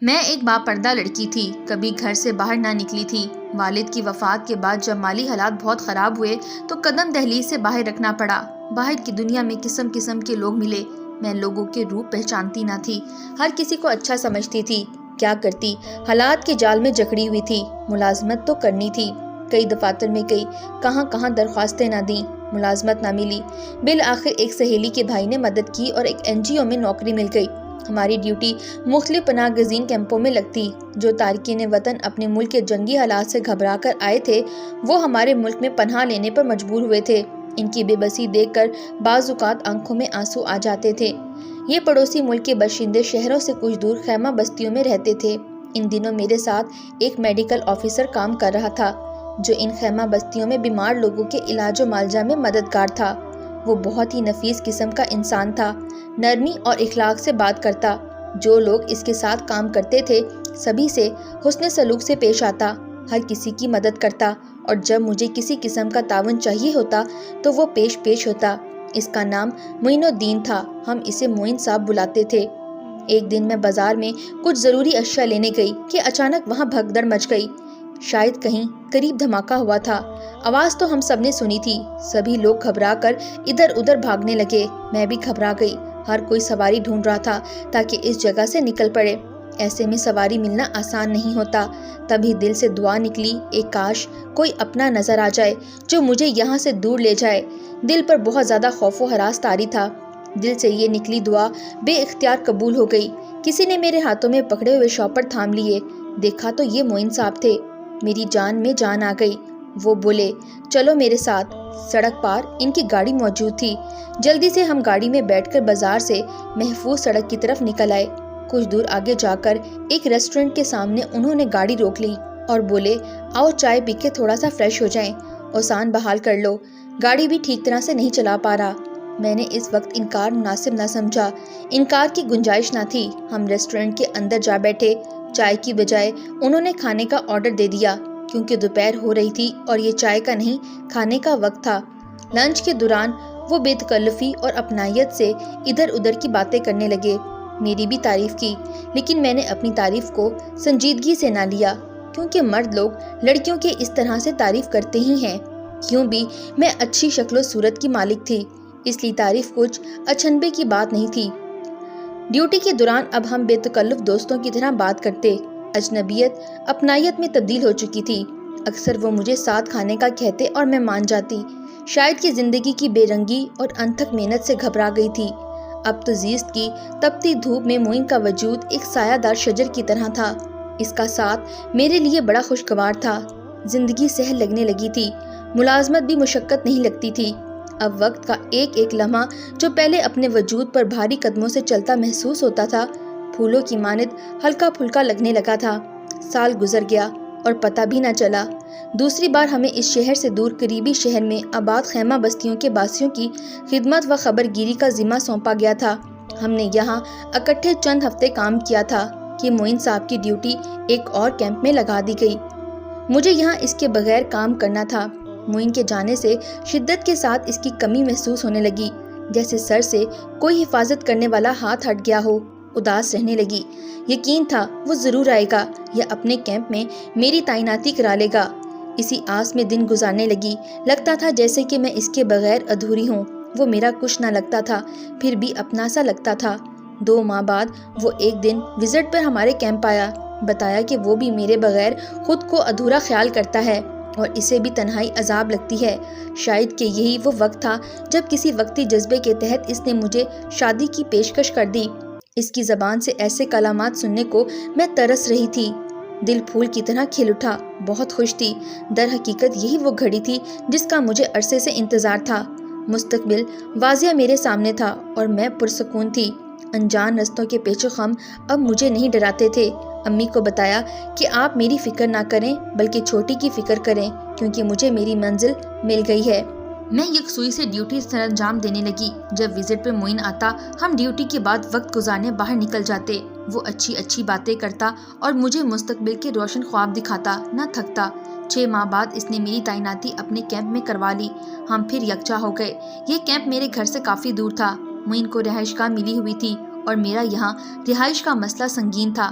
میں ایک باپردہ لڑکی تھی، کبھی گھر سے باہر نہ نکلی تھی۔ والد کی وفات کے بعد جب مالی حالات بہت خراب ہوئے تو قدم دہلیز سے باہر رکھنا پڑا۔ باہر کی دنیا میں قسم قسم کے لوگ ملے۔ میں لوگوں کے روپ پہچانتی نہ تھی، ہر کسی کو اچھا سمجھتی تھی۔ کیا کرتی، حالات کے جال میں جکڑی ہوئی تھی۔ ملازمت تو کرنی تھی، کئی دفاتر میں گئی، کہاں کہاں درخواستیں نہ دیں، ملازمت نہ ملی۔ بالآخر ایک سہیلی کے بھائی نے مدد کی اور ایک NGO میں نوکری مل گئی۔ ہماری ڈیوٹی مختلف پناہ گزین کیمپوں میں لگتی۔ جو تارکین وطن اپنے ملک کے جنگی حالات سے گھبرا کر آئے تھے، وہ ہمارے ملک میں پناہ لینے پر مجبور ہوئے تھے۔ ان کی بے بسی دیکھ کر بعض اوقات آنکھوں میں آنسو آ جاتے تھے۔ یہ پڑوسی ملک کے باشندے شہروں سے کچھ دور خیمہ بستیوں میں رہتے تھے۔ ان دنوں میرے ساتھ ایک میڈیکل آفیسر کام کر رہا تھا، جو ان خیمہ بستیوں میں بیمار لوگوں کے علاج و معالجہ میں مددگار تھا۔ وہ بہت ہی نفیس قسم کا انسان تھا، نرمی اور اخلاق سے بات کرتا۔ جو لوگ اس کے ساتھ کام کرتے تھے، سبھی سے حسن سلوک سے پیش آتا، ہر کسی کی مدد کرتا، اور جب مجھے کسی قسم کا تعاون چاہیے ہوتا تو وہ پیش ہوتا۔ اس کا نام معین الدین تھا، ہم اسے معین صاحب بلاتے تھے۔ ایک دن میں بازار میں کچھ ضروری اشیاء لینے گئی کہ اچانک وہاں بھگدڑ مچ گئی۔ شاید کہیں قریب دھماکہ ہوا تھا۔ آواز تو ہم سب نے سنی تھی۔ سبھی لوگ گھبرا کر ادھر ادھر بھاگنے لگے۔ میں بھی گھبرا گئی۔ ہر کوئی سواری ڈھونڈ رہا تھا تاکہ اس جگہ سے نکل پڑے۔ ایسے میں سواری ملنا آسان نہیں ہوتا۔ تبھی دل سے دعا نکلی، ایک کاش کوئی اپنا نظر آ جائے جو مجھے یہاں سے دور لے جائے۔ دل پر بہت زیادہ خوف و ہراس طاری تھا۔ دل سے یہ نکلی دعا بے اختیار قبول ہو گئی۔ کسی نے میرے ہاتھوں میں پکڑے ہوئے شاپر تھام لیے۔ دیکھا تو یہ معین صاحب تھے۔ میری جان میں جان آ گئی۔ وہ بولے، چلو میرے ساتھ۔ سڑک پار ان کی گاڑی موجود تھی۔ جلدی سے ہم گاڑی میں بیٹھ کر بازار سے محفوظ سڑک کی طرف نکل آئے۔ کچھ دور آگے جا کر ایک ریسٹورنٹ کے سامنے انہوں نے گاڑی روک لی اور بولے، آؤ چائے پی کے تھوڑا سا فریش ہو جائیں، اوسان بحال کر لو، گاڑی بھی ٹھیک طرح سے نہیں چلا پا رہا۔ میں نے اس وقت انکار مناسب نہ سمجھا۔ انکار کی گنجائش نہ تھی۔ ہم ریسٹورنٹ کے اندر جا بیٹھے۔ چائے کی بجائے انہوں نے کھانے کا آرڈر دے دیا، کیونکہ دوپہر ہو رہی تھی اور یہ چائے کا نہیں کھانے کا وقت تھا۔ لنچ کے دوران وہ بے تکلفی اور اپنائیت سے ادھر ادھر کی باتیں کرنے لگے۔ میری بھی تعریف کی، لیکن میں نے اپنی تعریف کو سنجیدگی سے نہ لیا، کیونکہ مرد لوگ لڑکیوں کے اس طرح سے تعریف کرتے ہی ہیں۔ کیوں بھی میں اچھی شکل و صورت کی مالک تھی، اس لیے تعریف کچھ اچنبے کی بات نہیں تھی۔ ڈیوٹی کے دوران اب ہم بے تکلف دوستوں کی طرح بات کرتے۔ اجنبیت اپنائیت میں تبدیل ہو چکی تھی۔ اکثر وہ مجھے ساتھ کھانے کا کہتے اور میں مان جاتی۔ شاید کہ زندگی کی بے رنگی اور انتھک محنت سے گھبرا گئی تھی۔ اب تو زیست کی تپتی دھوپ میں معین کا وجود ایک سایہ دار شجر کی طرح تھا۔ اس کا ساتھ میرے لیے بڑا خوشگوار تھا۔ زندگی سہل لگنے لگی تھی، ملازمت بھی مشقت نہیں لگتی تھی۔ اب وقت کا ایک ایک لمحہ جو پہلے اپنے وجود پر بھاری قدموں سے چلتا محسوس ہوتا تھا، پھولوں کی مانند ہلکا پھلکا لگنے لگا تھا۔ سال گزر گیا اور پتہ بھی نہ چلا۔ دوسری بار ہمیں اس شہر سے دور قریبی شہر میں آباد خیمہ بستیوں کے باسیوں کی خدمت و خبر گیری کا ذمہ سونپا گیا تھا۔ ہم نے یہاں اکٹھے چند ہفتے کام کیا تھا کہ معین صاحب کی ڈیوٹی ایک اور کیمپ میں لگا دی گئی۔ مجھے یہاں اس کے بغیر کام کرنا تھا۔ معین کے جانے سے شدت کے ساتھ اس کی کمی محسوس ہونے لگی، جیسے سر سے کوئی حفاظت کرنے والا ہاتھ ہٹ گیا ہو۔ اداس رہنے لگی۔ یقین تھا وہ ضرور آئے گا یا اپنے کیمپ میں میری تعیناتی کرا لے گا۔ اسی آس میں دن گزارنے لگی۔ لگتا تھا جیسے کہ میں اس کے بغیر ادھوری ہوں۔ وہ میرا کچھ نہ لگتا تھا، پھر بھی اپنا سا لگتا تھا۔ 2 ماہ بعد وہ ایک دن وزٹ پر ہمارے کیمپ آیا۔ بتایا کہ وہ بھی میرے بغیر خود کو ادھورا خیال کرتا ہے اور اسے بھی تنہائی عذاب لگتی ہے۔ شاید کہ یہی وہ وقت تھا جب کسی وقتی جذبے کے تحت اس نے مجھے شادی کی پیشکش کر دی۔ اس کی زبان سے ایسے کلمات سننے کو میں ترس رہی تھی۔ دل پھول کی طرح کھل اٹھا، بہت خوش تھی۔ در حقیقت یہی وہ گھڑی تھی جس کا مجھے عرصے سے انتظار تھا۔ مستقبل واضح میرے سامنے تھا اور میں پرسکون تھی۔ انجان رستوں کے پیچ و خم اب مجھے نہیں ڈراتے تھے۔ امی کو بتایا کہ آپ میری فکر نہ کریں بلکہ چھوٹی کی فکر کریں، کیونکہ مجھے میری منزل مل گئی ہے۔ میں یکسوئی سے ڈیوٹی سر انجام دینے لگی۔ جب وزٹ پہ معین آتا، ہم ڈیوٹی کے بعد وقت گزارنے باہر نکل جاتے۔ وہ اچھی اچھی باتیں کرتا اور مجھے مستقبل کے روشن خواب دکھاتا، نہ تھکتا۔ 6 ماہ بعد اس نے میری تعیناتی اپنے کیمپ میں کروا لی۔ ہم پھر یکجا ہو گئے۔ یہ کیمپ میرے گھر سے کافی دور تھا۔ معین کو رہائش گاہ ملی ہوئی تھی اور میرا یہاں رہائش کا مسئلہ سنگین تھا۔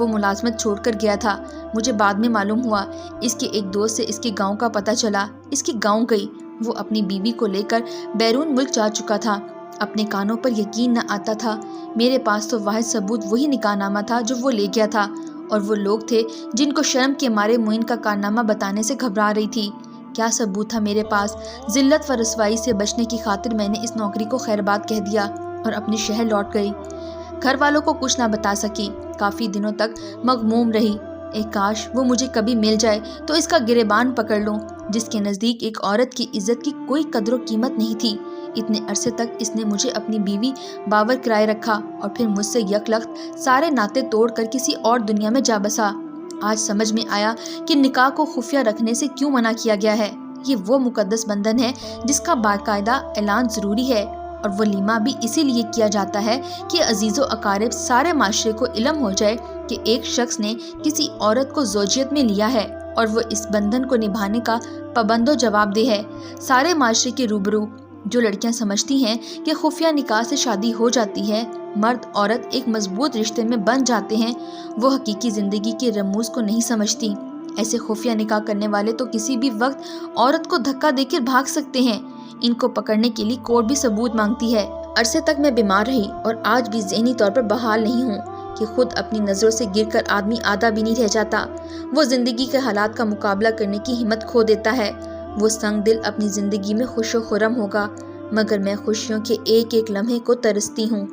وہ ملازمت چھوڑ کر گیا تھا۔ مجھے بعد میں معلوم ہوا، اس کے ایک دوست سے اس کے گاؤں کا پتہ چلا۔ اس کے گاؤں گئی، وہ اپنی بیوی کو لے کر بیرون ملک جا چکا تھا۔ اپنے کانوں پر یقین نہ آتا تھا۔ میرے پاس تو واحد ثبوت وہی نکاح نامہ تھا جو وہ لے گیا تھا، اور وہ لوگ تھے جن کو شرم کے مارے معین کا کارنامہ بتانے سے گھبرا رہی تھی۔ کیا ثبوت تھا میرے پاس؟ ذلت و رسوائی سے بچنے کی خاطر میں نے اس نوکری کو خیر باد کہہ دیا اور اپنے شہر لوٹ گئی۔ گھر والوں کو کچھ نہ بتا سکی، کافی دنوں تک مغموم رہی۔ ایک کاش وہ مجھے کبھی مل جائے تو اس کا گریبان پکڑ لوں، جس کے نزدیک ایک عورت کی عزت کی کوئی قدر و قیمت نہیں تھی۔ اتنے عرصے تک اس نے مجھے اپنی بیوی باور کرائے رکھا، اور پھر مجھ سے یکلخت سارے ناطے توڑ کر کسی اور دنیا میں جا بسا۔ آج سمجھ میں آیا کہ نکاح کو خفیہ رکھنے سے کیوں منع کیا گیا ہے۔ یہ وہ مقدس بندھن ہے جس کا باقاعدہ اعلان ضروری ہے، اور ولیمہ بھی اسی لیے کیا جاتا ہے کہ عزیز و اقارب سارے معاشرے کو علم ہو جائے کہ ایک شخص نے کسی عورت کو زوجیت میں لیا ہے، اور وہ اس بندھن کو نبھانے کا پابند و جواب دہ ہے۔ سارے معاشرے کے روبرو جو لڑکیاں سمجھتی ہیں کہ خفیہ نکاح سے شادی ہو جاتی ہے، مرد عورت ایک مضبوط رشتے میں بن جاتے ہیں، وہ حقیقی زندگی کے رموز کو نہیں سمجھتی۔ ایسے خفیہ نکاح کرنے والے تو کسی بھی وقت عورت کو دھکا دے کر بھاگ سکتے ہیں۔ ان کو پکڑنے کے لیے کورٹ بھی ثبوت مانگتی ہے۔ عرصے تک میں بیمار رہی، اور آج بھی ذہنی طور پر بحال نہیں ہوں کہ خود اپنی نظروں سے گر کر آدمی آدھا بھی نہیں رہ جاتا۔ وہ زندگی کے حالات کا مقابلہ کرنے کی ہمت کھو دیتا ہے۔ وہ سنگ دل اپنی زندگی میں خوش و خرم ہوگا، مگر میں خوشیوں کے ایک ایک لمحے کو ترستی ہوں۔